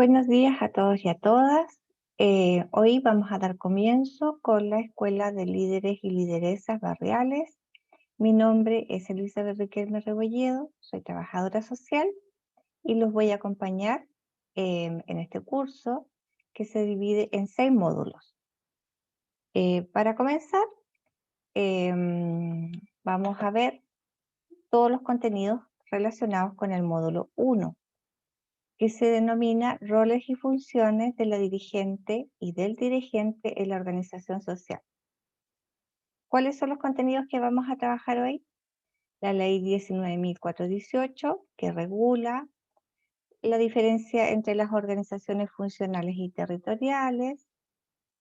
Buenos días a todos y a todas. Hoy vamos a dar comienzo con la Escuela de Líderes y Lideresas Barriales. Mi nombre es Elizabeth Riquelme Rebolledo, soy trabajadora social y los voy a acompañar en este curso que se divide en 6 módulos. Para comenzar, vamos a ver todos los contenidos relacionados con el módulo 1, que se denomina roles y funciones de la dirigente y del dirigente en la organización social. ¿Cuáles son los contenidos que vamos a trabajar hoy? La ley 19.418, que regula la diferencia entre las organizaciones funcionales y territoriales,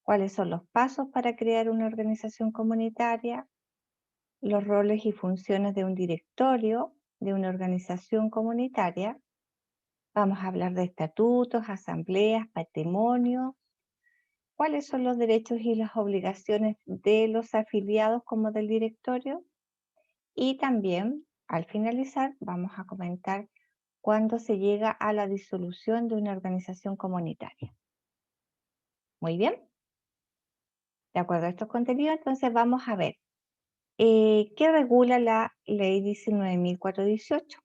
cuáles son los pasos para crear una organización comunitaria, los roles y funciones de un directorio de una organización comunitaria. Vamos a hablar de estatutos, asambleas, patrimonio, cuáles son los derechos y las obligaciones de los afiliados como del directorio, y también al finalizar vamos a comentar cuándo se llega a la disolución de una organización comunitaria. Muy bien, de acuerdo a estos contenidos, entonces vamos a ver qué regula la ley 19.418.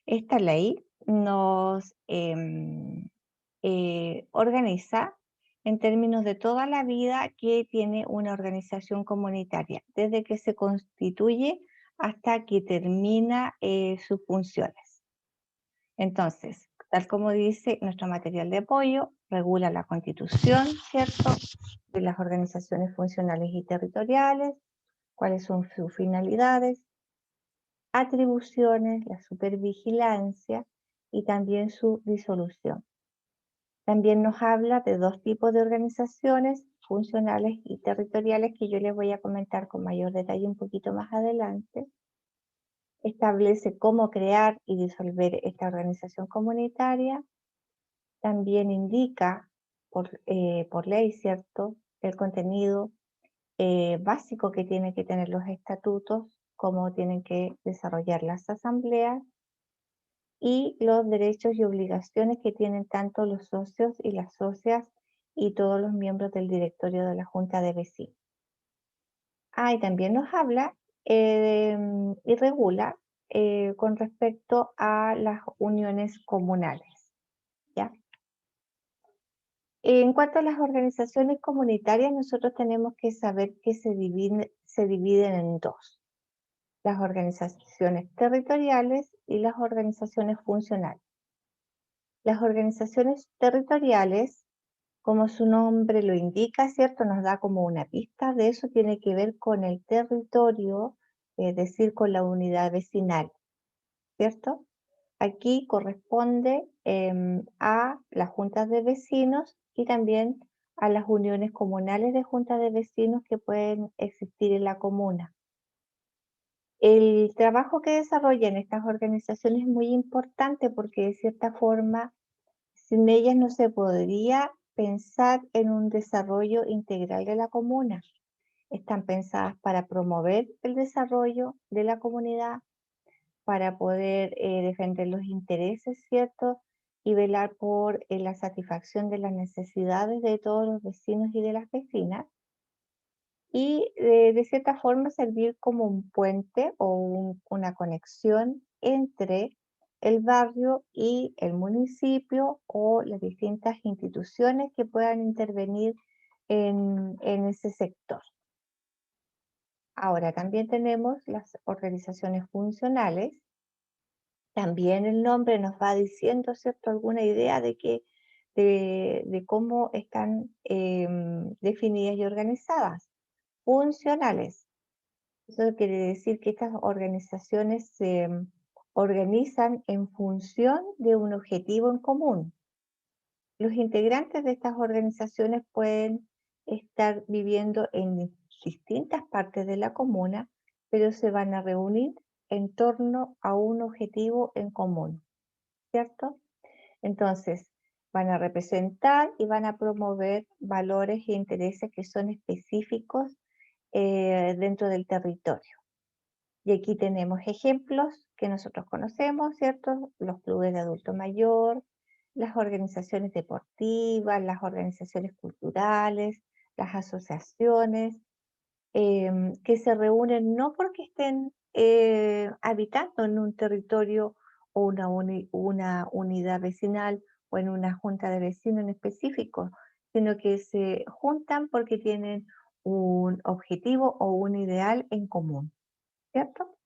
Esta ley nos organiza en términos de toda la vida que tiene una organización comunitaria, desde que se constituye hasta que termina sus funciones. Entonces, tal como dice nuestro material de apoyo, regula la constitución, ¿cierto?, de las organizaciones funcionales y territoriales, cuáles son sus finalidades, atribuciones, la supervigilancia y también su disolución. También nos habla de 2 tipos de organizaciones, funcionales y territoriales, que yo les voy a comentar con mayor detalle un poquito más adelante. Establece cómo crear y disolver esta organización comunitaria. También indica por ley, ¿cierto?, el contenido básico que tienen que tener los estatutos, cómo tienen que desarrollar las asambleas y los derechos y obligaciones que tienen tanto los socios y las socias y todos los miembros del directorio de la Junta de Vecinos. Y también nos habla y regula con respecto a las uniones comunales, ¿ya? En cuanto a las organizaciones comunitarias, nosotros tenemos que saber que se dividen en 2: las organizaciones territoriales y las organizaciones funcionales. Las organizaciones territoriales, como su nombre lo indica, ¿cierto?, nos da como una pista de eso, tiene que ver con el territorio, es decir, con la unidad vecinal, ¿cierto? Aquí corresponde a las juntas de vecinos y también a las uniones comunales de juntas de vecinos que pueden existir en la comuna. El trabajo que desarrollan estas organizaciones es muy importante porque de cierta forma sin ellas no se podría pensar en un desarrollo integral de la comuna. Están pensadas para promover el desarrollo de la comunidad, para poder defender los intereses, ¿cierto?, y velar por la satisfacción de las necesidades de todos los vecinos y de las vecinas, y de cierta forma servir como un puente o una conexión entre el barrio y el municipio o las distintas instituciones que puedan intervenir en ese sector. Ahora, también tenemos las organizaciones funcionales. También el nombre nos va diciendo, ¿cierto?, alguna idea de cómo están definidas y organizadas. Funcionales. Eso quiere decir que estas organizaciones se organizan en función de un objetivo en común. Los integrantes de estas organizaciones pueden estar viviendo en distintas partes de la comuna, pero se van a reunir en torno a un objetivo en común, ¿cierto? Entonces, van a representar y van a promover valores e intereses que son específicos dentro del territorio. Y aquí tenemos ejemplos que nosotros conocemos, ¿cierto? Los clubes de adulto mayor, las organizaciones deportivas, las organizaciones culturales, las asociaciones, que se reúnen no porque estén habitando en un territorio o una unidad vecinal o en una junta de vecinos en específico, sino que se juntan porque tienen un objetivo o un ideal en común, ¿cierto?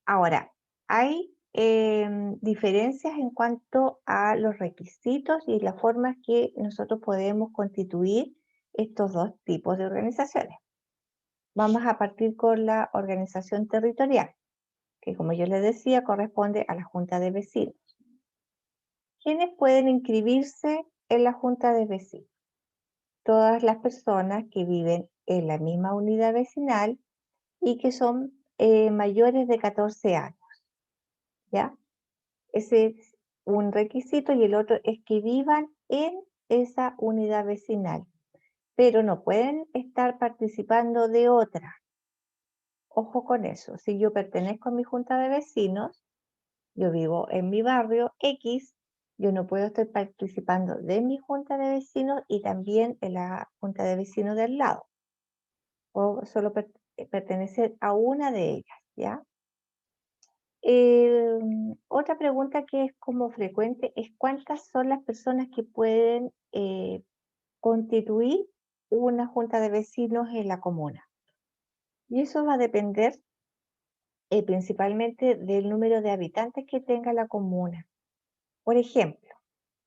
Ahora, hay diferencias en cuanto a los requisitos y las formas que nosotros podemos constituir estos dos tipos de organizaciones. Vamos a partir con la organización territorial, que como yo les decía, corresponde a la Junta de Vecinos. ¿Quiénes pueden inscribirse en la Junta de Vecinos? Todas las personas que viven en la misma unidad vecinal y que son mayores de 14 años, ¿ya? Ese es un requisito y el otro es que vivan en esa unidad vecinal, pero no pueden estar participando de otra. Ojo con eso, si yo pertenezco a mi junta de vecinos, yo vivo en mi barrio X, yo no puedo estar participando de mi junta de vecinos y también en la junta de vecinos del lado, o solo pertenecer a una de ellas, ¿ya? Otra pregunta que es como frecuente es cuántas son las personas que pueden constituir una junta de vecinos en la comuna. Y eso va a depender principalmente del número de habitantes que tenga la comuna. Por ejemplo,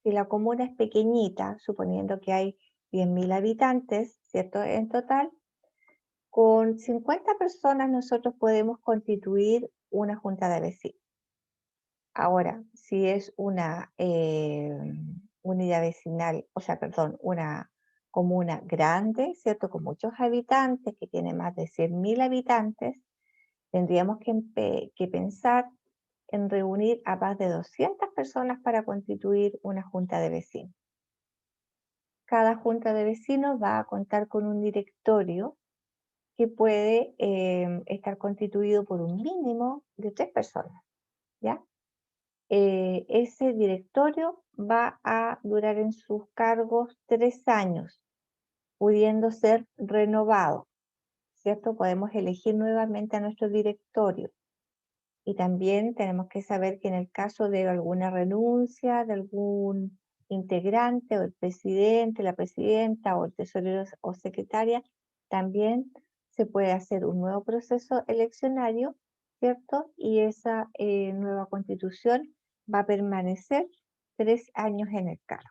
si la comuna es pequeñita, suponiendo que hay 10.000 habitantes, ¿cierto? En total, con 50 personas nosotros podemos constituir una junta de vecinos. Ahora, si es una unidad vecinal, o sea, perdón, una comuna grande, ¿cierto? Con muchos habitantes, que tiene más de 100.000 habitantes, tendríamos que pensar en reunir a más de 200 personas para constituir una junta de vecinos. Cada junta de vecinos va a contar con un directorio que puede estar constituido por un mínimo de 3 personas, ¿ya? Ese directorio va a durar en sus cargos 3 años, pudiendo ser renovado, ¿cierto? Podemos elegir nuevamente a nuestro directorio. Y también tenemos que saber que en el caso de alguna renuncia de algún integrante o el presidente, la presidenta o el tesorero o secretaria, también se puede hacer un nuevo proceso eleccionario, ¿cierto? Y esa nueva constitución va a permanecer 3 años en el cargo.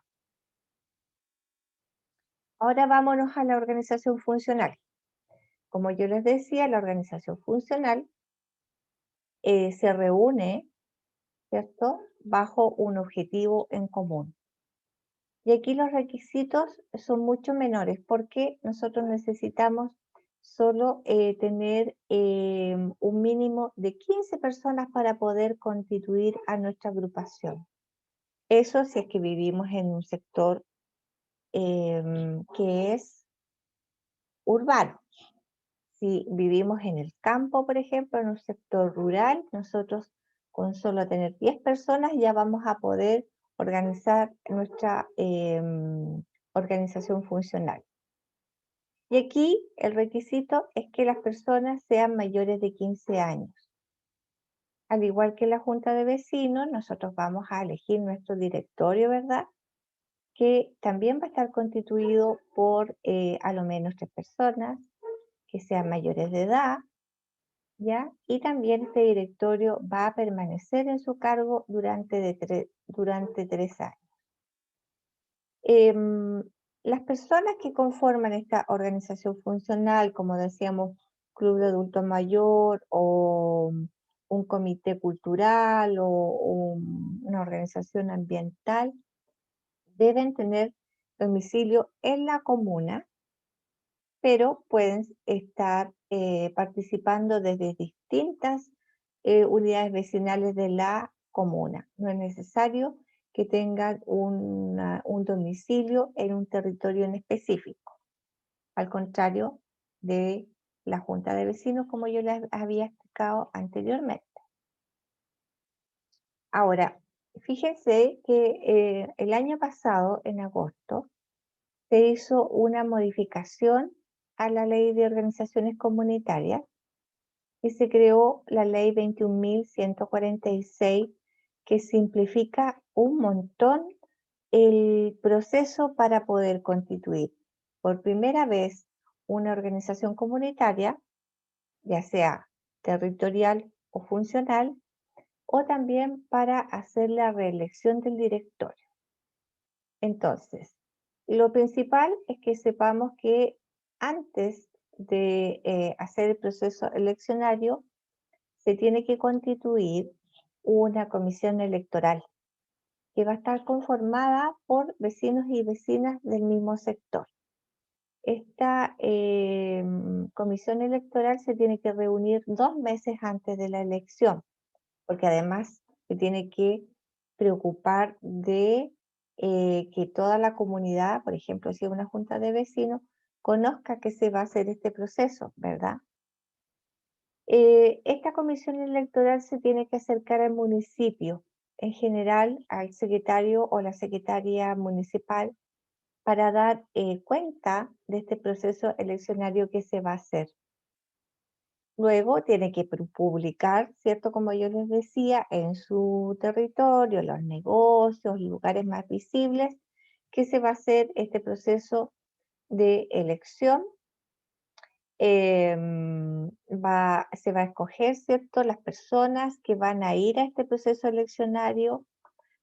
Ahora vámonos a la organización funcional. Como yo les decía, la organización funcional se reúne, ¿cierto? Bajo un objetivo en común. Y aquí los requisitos son mucho menores porque nosotros necesitamos solo tener un mínimo de 15 personas para poder constituir a nuestra agrupación. Eso si es que vivimos en un sector que es urbano. Si vivimos en el campo, por ejemplo, en un sector rural, nosotros con solo tener 10 personas ya vamos a poder organizar nuestra organización funcional. Y aquí el requisito es que las personas sean mayores de 15 años. Al igual que la junta de vecinos, nosotros vamos a elegir nuestro directorio, ¿verdad? Que también va a estar constituido por a lo menos 3 personas que sean mayores de edad, ¿ya? Y también este directorio va a permanecer en su cargo durante 3 años. Em, las personas que conforman esta organización funcional, como decíamos, club de adulto mayor o un comité cultural o una organización ambiental, deben tener domicilio en la comuna, pero pueden estar participando desde distintas unidades vecinales de la comuna. No es necesario que tengan un domicilio en un territorio en específico, al contrario de la junta de vecinos, como yo les había explicado anteriormente. Ahora, Fíjense que el año pasado, en agosto, se hizo una modificación a la ley de organizaciones comunitarias y se creó la ley 21.146 que simplifica un montón el proceso para poder constituir por primera vez una organización comunitaria, ya sea territorial o funcional, o también para hacer la reelección del directorio. Entonces, lo principal es que sepamos que antes de hacer el proceso eleccionario, se tiene que constituir una comisión electoral que va a estar conformada por vecinos y vecinas del mismo sector. Esta comisión electoral se tiene que reunir 2 meses antes de la elección, porque además se tiene que preocupar de que toda la comunidad, por ejemplo, si es una junta de vecinos, conozca que se va a hacer este proceso, ¿verdad? Esta comisión electoral se tiene que acercar al municipio, en general al secretario o la secretaria municipal, para dar cuenta de este proceso eleccionario que se va a hacer. Luego tiene que publicar, ¿cierto? Como yo les decía, en su territorio, los negocios, lugares más visibles, que se va a hacer este proceso de elección. Se va a escoger, ¿cierto?, las personas que van a ir a este proceso eleccionario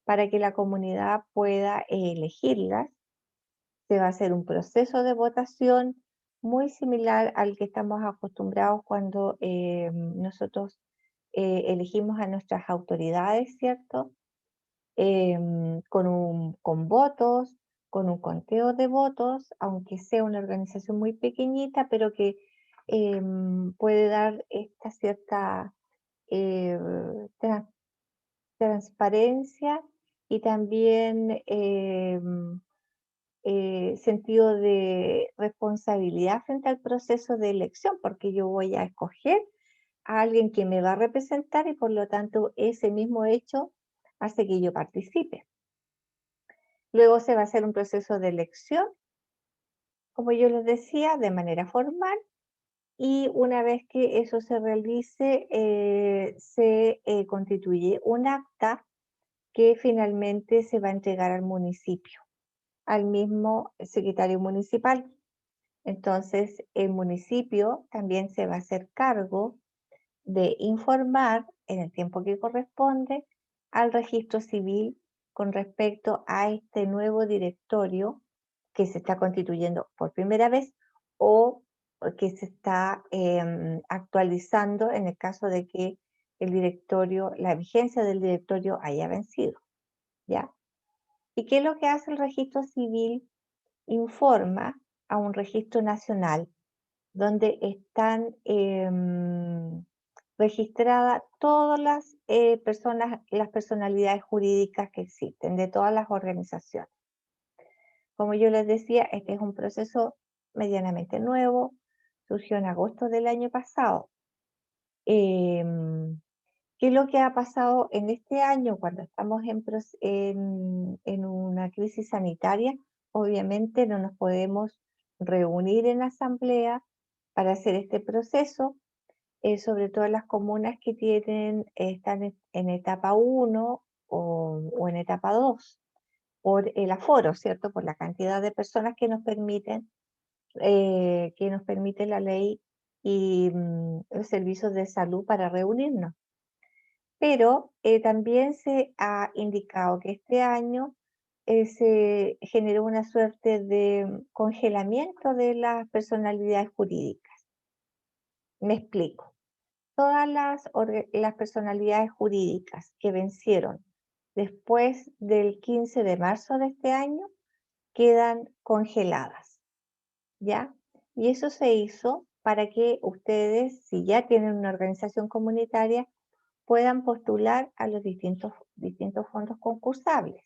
para que la comunidad pueda elegirlas. Se va a hacer un proceso de votación muy similar al que estamos acostumbrados cuando nosotros elegimos a nuestras autoridades, ¿cierto? Con votos, con un conteo de votos, aunque sea una organización muy pequeñita, pero que puede dar esta cierta eh, tra- transparencia y también sentido de responsabilidad frente al proceso de elección, porque yo voy a escoger a alguien que me va a representar y por lo tanto ese mismo hecho hace que yo participe. Luego se va a hacer un proceso de elección, como yo les decía, de manera formal, y una vez que eso se realice, se constituye un acta que finalmente se va a entregar al municipio, al mismo secretario municipal. Entonces, el municipio también se va a hacer cargo de informar en el tiempo que corresponde al registro civil con respecto a este nuevo directorio que se está constituyendo por primera vez o que se está actualizando en el caso de que el directorio, la vigencia del directorio haya vencido, ¿ya? ¿Y qué es lo que hace el registro civil? Informa a un registro nacional donde están registradas todas las personas, las personalidades jurídicas que existen, de todas las organizaciones. Como yo les decía, este es un proceso medianamente nuevo, surgió en agosto del año pasado. Em, ¿Qué es lo que ha pasado en este año cuando estamos en una crisis sanitaria? Obviamente no nos podemos reunir en asamblea para hacer este proceso, sobre todo en las comunas que están en etapa 1 o en etapa 2 por el aforo, ¿cierto? Por la cantidad de personas que nos permite la ley y los servicios de salud para reunirnos. Pero también se ha indicado que este año se generó una suerte de congelamiento de las personalidades jurídicas. Me explico. Todas las personalidades jurídicas que vencieron después del 15 de marzo de este año quedan congeladas, ¿ya? Y eso se hizo para que ustedes, si ya tienen una organización comunitaria, puedan postular a los distintos fondos concursables.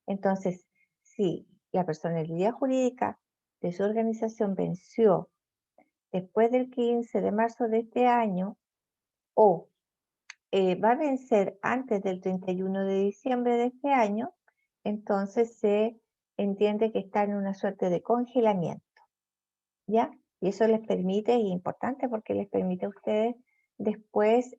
Entonces, si la personalidad jurídica de su organización venció después del 15 de marzo de este año o va a vencer antes del 31 de diciembre de este año, entonces se entiende que está en una suerte de congelamiento, ¿ya? Y eso les permite, y es importante porque les permite a ustedes después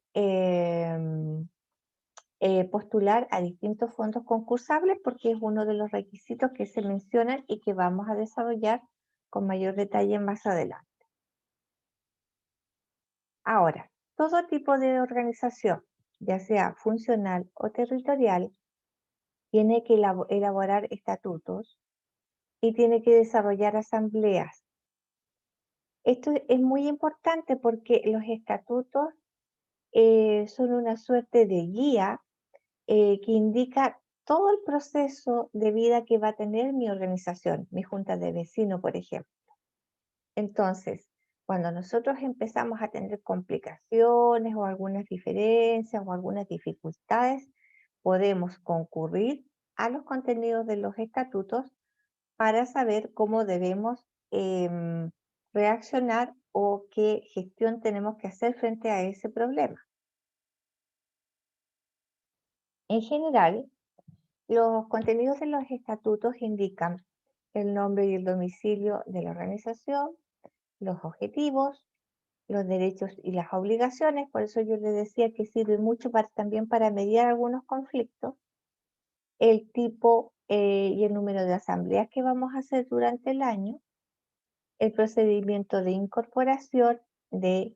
postular a distintos fondos concursables, porque es uno de los requisitos que se mencionan y que vamos a desarrollar con mayor detalle más adelante. Ahora, todo tipo de organización, ya sea funcional o territorial, tiene que elaborar estatutos y tiene que desarrollar asambleas. Esto es muy importante porque los estatutos son una suerte de guía que indica todo el proceso de vida que va a tener mi organización, mi junta de vecinos, por ejemplo. Entonces, cuando nosotros empezamos a tener complicaciones o algunas diferencias o algunas dificultades, podemos concurrir a los contenidos de los estatutos para saber cómo debemos reaccionar o qué gestión tenemos que hacer frente a ese problema. En general, los contenidos de los estatutos indican el nombre y el domicilio de la organización, los objetivos, los derechos y las obligaciones, por eso yo les decía que sirve mucho también para mediar algunos conflictos, el tipo y el número de asambleas que vamos a hacer durante el año, el procedimiento de incorporación de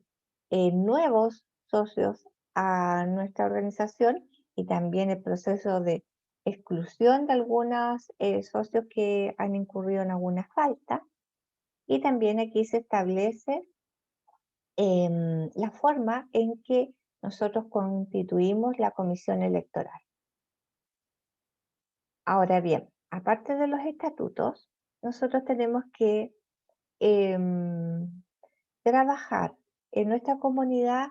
nuevos socios a nuestra organización y también el proceso de exclusión de algunos socios que han incurrido en alguna falta. Y también aquí se establece la forma en que nosotros constituimos la comisión electoral. Ahora bien, aparte de los estatutos, nosotros tenemos que em, trabajar en nuestra comunidad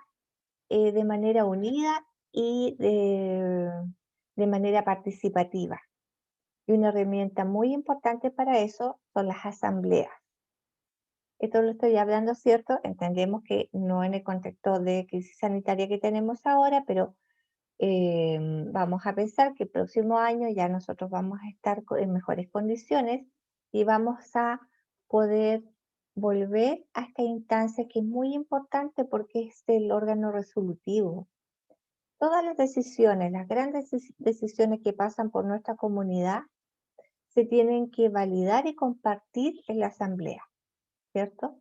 de manera unida y de manera participativa. Y una herramienta muy importante para eso son las asambleas. Esto lo estoy hablando, ¿cierto? Entendemos que no en el contexto de crisis sanitaria que tenemos ahora, pero vamos a pensar que el próximo año ya nosotros vamos a estar en mejores condiciones y vamos a poder volver a esta instancia que es muy importante porque es el órgano resolutivo. Todas las decisiones, las grandes decisiones que pasan por nuestra comunidad, se tienen que validar y compartir en la asamblea, ¿cierto?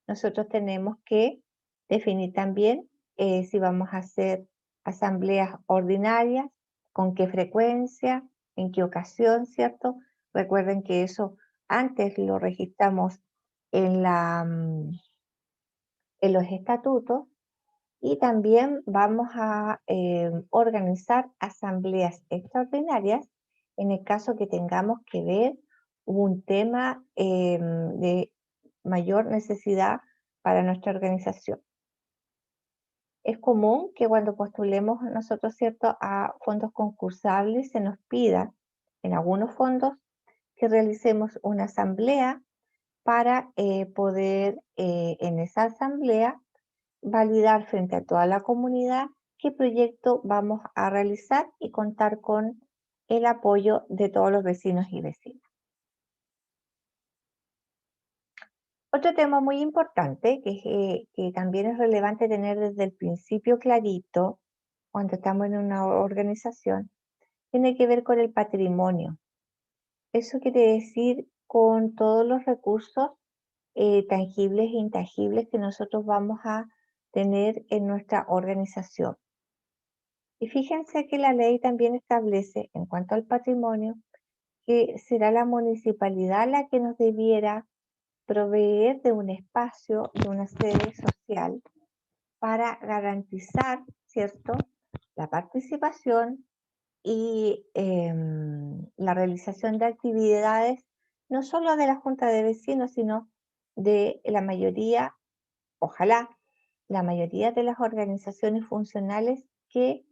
Nosotros tenemos que definir también si vamos a hacer asambleas ordinarias, con qué frecuencia, en qué ocasión, ¿cierto? Recuerden que eso antes lo registramos en en los estatutos y también vamos a organizar asambleas extraordinarias en el caso que tengamos que ver un tema de mayor necesidad para nuestra organización. Es común que cuando postulemos nosotros, ¿cierto?, a fondos concursables se nos pida en algunos fondos que realicemos una asamblea para poder en esa asamblea validar frente a toda la comunidad qué proyecto vamos a realizar y contar con el apoyo de todos los vecinos y vecinas. Otro tema muy importante que también es relevante tener desde el principio clarito cuando estamos en una organización tiene que ver con el patrimonio. Eso quiere decir con todos los recursos tangibles e intangibles que nosotros vamos a tener en nuestra organización. Y fíjense que la ley también establece, en cuanto al patrimonio, que será la municipalidad la que nos debiera proveer de un espacio, de una sede social, para garantizar, ¿cierto?, la participación y la realización de actividades, no solo de la Junta de Vecinos, sino de la mayoría, ojalá, la mayoría de las organizaciones funcionales que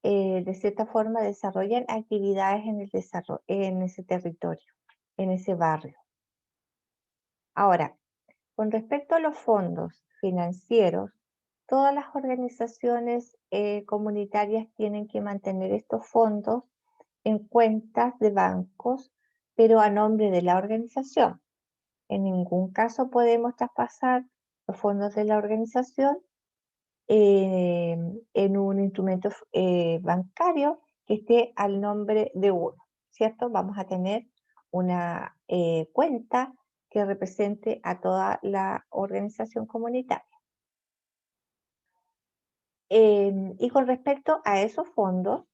de cierta forma desarrollan actividades en en ese territorio, en ese barrio. Ahora, con respecto a los fondos financieros, Todas las organizaciones comunitarias tienen que mantener estos fondos en cuentas de bancos, pero a nombre de la organización. En ningún caso podemos traspasar los fondos de la organización en un instrumento bancario que esté al nombre de uno, ¿cierto? Vamos a tener una cuenta que represente a toda la organización comunitaria. Y con respecto a esos fondos,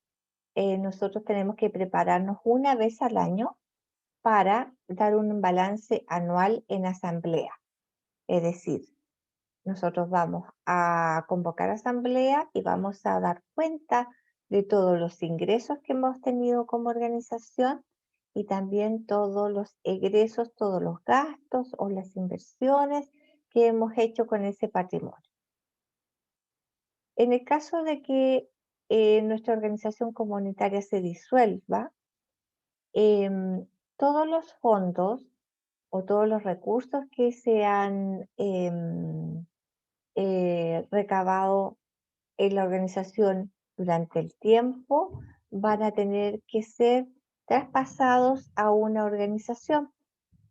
nosotros tenemos que prepararnos una vez al año para dar un balance anual en asamblea. Es decir, nosotros vamos a convocar asamblea y vamos a dar cuenta de todos los ingresos que hemos tenido como organización y también todos los egresos, todos los gastos o las inversiones que hemos hecho con ese patrimonio. En el caso de que nuestra organización comunitaria se disuelva, em, todos los fondos o todos los recursos que se han recabado en la organización durante el tiempo van a tener que ser traspasados a una organización,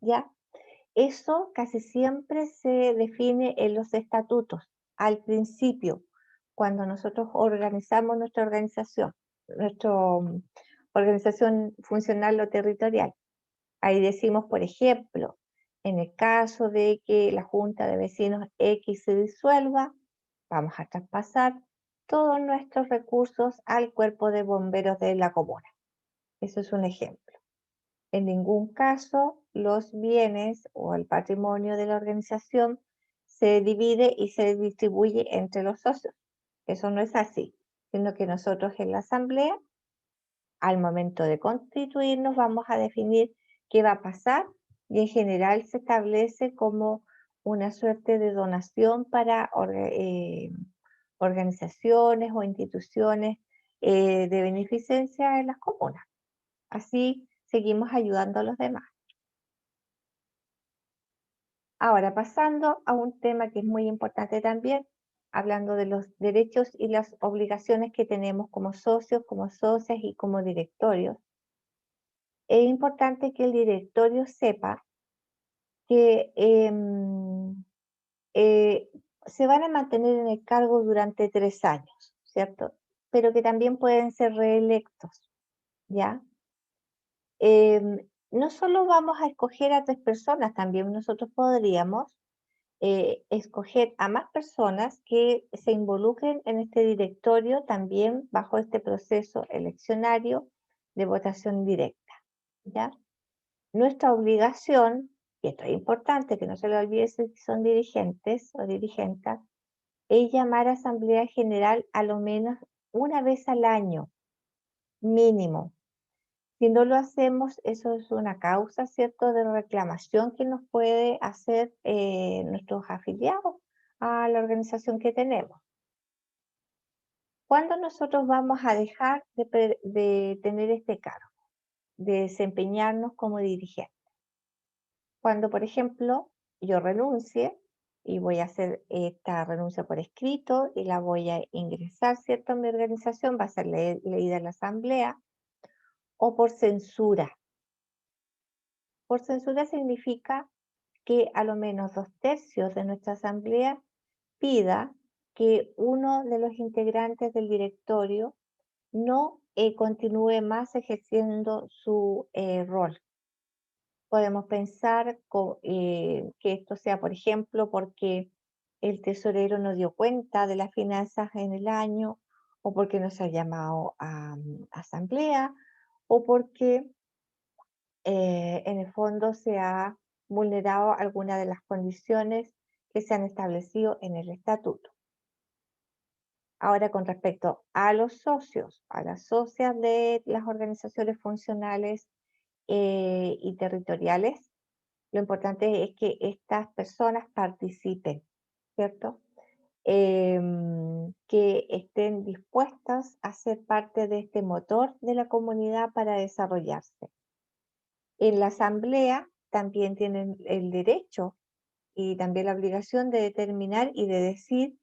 ¿ya? Eso casi siempre se define en los estatutos, al principio, cuando nosotros organizamos nuestra organización funcional o territorial. Ahí decimos, por ejemplo, en el caso de que la Junta de Vecinos X se disuelva, vamos a traspasar todos nuestros recursos al cuerpo de bomberos de la comuna. Eso es un ejemplo. En ningún caso los bienes o el patrimonio de la organización se divide y se distribuye entre los socios. Eso no es así, sino que nosotros en la asamblea, al momento de constituirnos, vamos a definir qué va a pasar y en general se establece como una suerte de donación para organizaciones o instituciones de beneficencia en las comunas. Así seguimos ayudando a los demás. Ahora, pasando a un tema que es muy importante también, hablando de los derechos y las obligaciones que tenemos como socios, como socias y como directorios, es importante que el directorio sepa que eh, se van a mantener en el cargo durante 3 años, ¿cierto? Pero que también pueden ser reelectos, ¿ya? No solo vamos a escoger a 3 personas, también nosotros podríamos escoger a más personas que se involucren en este directorio también bajo este proceso eleccionario de votación directa, ¿ya? Nuestra obligación, y esto es importante que no se lo olvide si son dirigentes o dirigentas, es llamar a asamblea general a lo menos una vez al año, mínimo. Si no lo hacemos, eso es una causa, ¿cierto?, de reclamación que nos puede hacer nuestros afiliados a la organización que tenemos. ¿Cuándo nosotros vamos a dejar de tener este cargo, de desempeñarnos como dirigentes? Cuando, por ejemplo, yo renuncie y voy a hacer esta renuncia por escrito y la voy a ingresar, ¿cierto?, a mi organización, va a ser leída en la asamblea, o por censura. Por censura significa que a lo menos 2/3 de nuestra asamblea pida que uno de los integrantes del directorio no continúe más ejerciendo su rol. Podemos pensar que esto sea, por ejemplo, porque el tesorero no dio cuenta de las finanzas en el año, o porque no se ha llamado a asamblea, o porque en el fondo se ha vulnerado alguna de las condiciones que se han establecido en el estatuto. Ahora, con respecto a los socios, a las socias de las organizaciones funcionales y territoriales, lo importante es que estas personas participen, ¿cierto? Que estén dispuestas a ser parte de este motor de la comunidad para desarrollarse. En la asamblea también tienen el derecho y también la obligación de determinar y de decir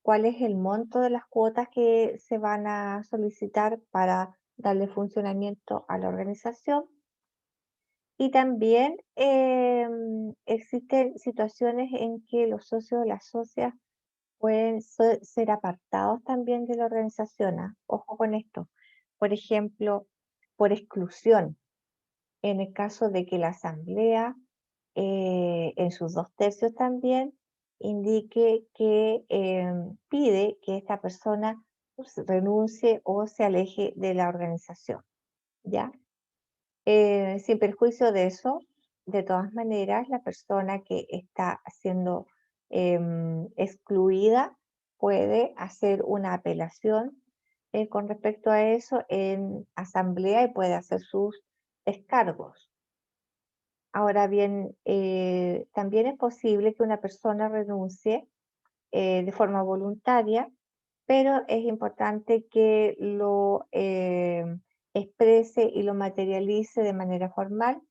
cuál es el monto de las cuotas que se van a solicitar para darle funcionamiento a la organización. Y también existen situaciones en que los socios o las socias pueden ser apartados también de la organización. Ojo con esto. Por ejemplo, por exclusión, en el caso de que la asamblea, en sus 2/3 también, indique que pide que esta persona pues, renuncie o se aleje de la organización, ¿ya? Sin perjuicio de eso, de todas maneras, la persona que está siendo excluida puede hacer una apelación con respecto a eso en asamblea y puede hacer sus descargos. Ahora bien, también es posible que una persona renuncie de forma voluntaria, pero es importante que lo exprese y lo materialice de manera formal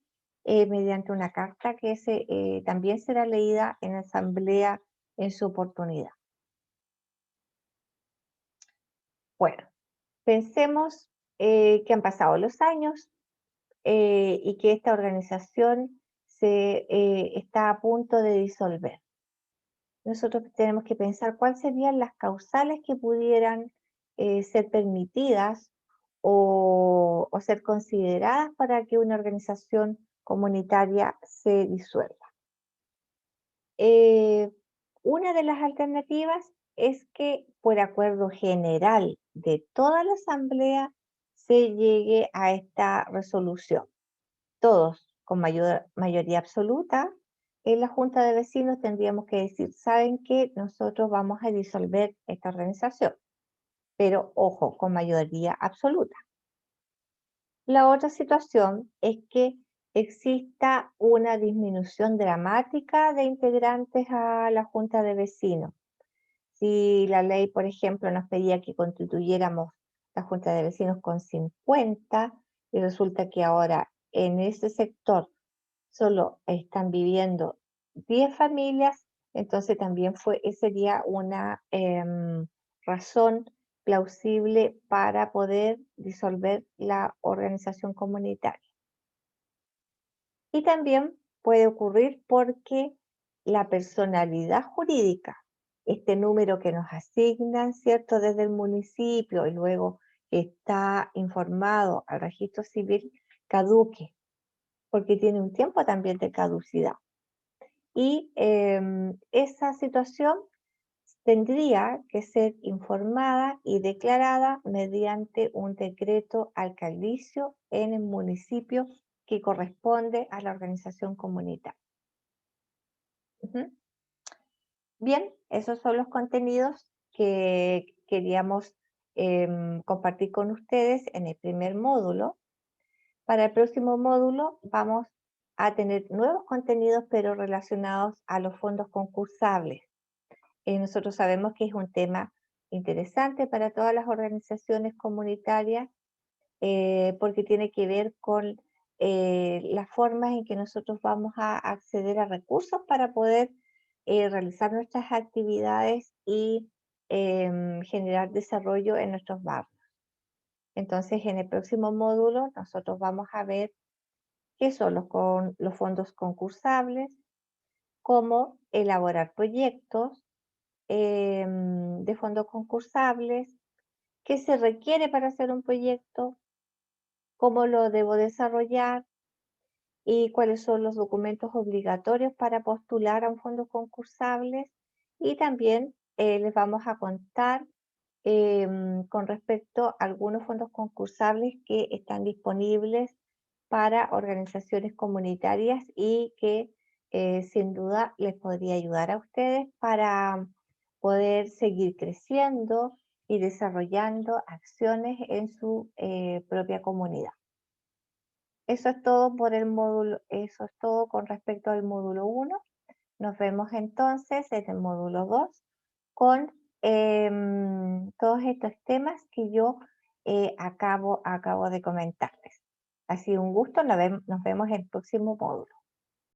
mediante una carta que también será leída en asamblea en su oportunidad. Bueno, pensemos que han pasado los años y que esta organización está a punto de disolver. Nosotros tenemos que pensar cuáles serían las causales que pudieran ser permitidas o ser consideradas para que una organización comunitaria se disuelva. Eh, una de las alternativas es que por acuerdo general de toda la asamblea se llegue a esta resolución. Todos con mayoría absoluta, en la junta de vecinos tendríamos que decir, ¿saben qué? Nosotros vamos a disolver esta organización, pero ojo, con mayoría absoluta. La otra situación es que exista una disminución dramática de integrantes a la junta de vecinos. Si la ley, por ejemplo, nos pedía que constituyéramos la junta de vecinos con 50 y resulta que ahora en ese sector solo están viviendo 10 familias, entonces también sería una razón plausible para poder disolver la organización comunitaria. Y también puede ocurrir porque la personalidad jurídica, este número que nos asignan, ¿cierto?, desde el municipio y luego está informado al registro civil, caduque porque tiene un tiempo también de caducidad. Y esa situación tendría que ser informada y declarada mediante un decreto alcaldicio en el municipio que corresponde a la organización comunitaria. Ujú. Bien, esos son los contenidos que queríamos compartir con ustedes en el primer módulo. Para el próximo módulo vamos a tener nuevos contenidos, pero relacionados a los fondos concursables. Nosotros sabemos que es un tema interesante para todas las organizaciones comunitarias porque tiene que ver con las formas en que nosotros vamos a acceder a recursos para poder realizar nuestras actividades y generar desarrollo en nuestros barrios. Entonces, en el próximo módulo nosotros vamos a ver qué son los fondos concursables, cómo elaborar proyectos de fondos concursables, qué se requiere para hacer un proyecto, cómo lo debo desarrollar y cuáles son los documentos obligatorios para postular a un fondo concursable. Y también les vamos a contar con respecto a algunos fondos concursables que están disponibles para organizaciones comunitarias y que sin duda les podría ayudar a ustedes para poder seguir creciendo y desarrollando acciones en su propia comunidad. Eso es todo por el módulo, eso es todo con respecto al módulo 1. Nos vemos entonces en el módulo 2 con todos estos temas que yo acabo de comentarles. Ha sido un gusto, nos vemos en el próximo módulo.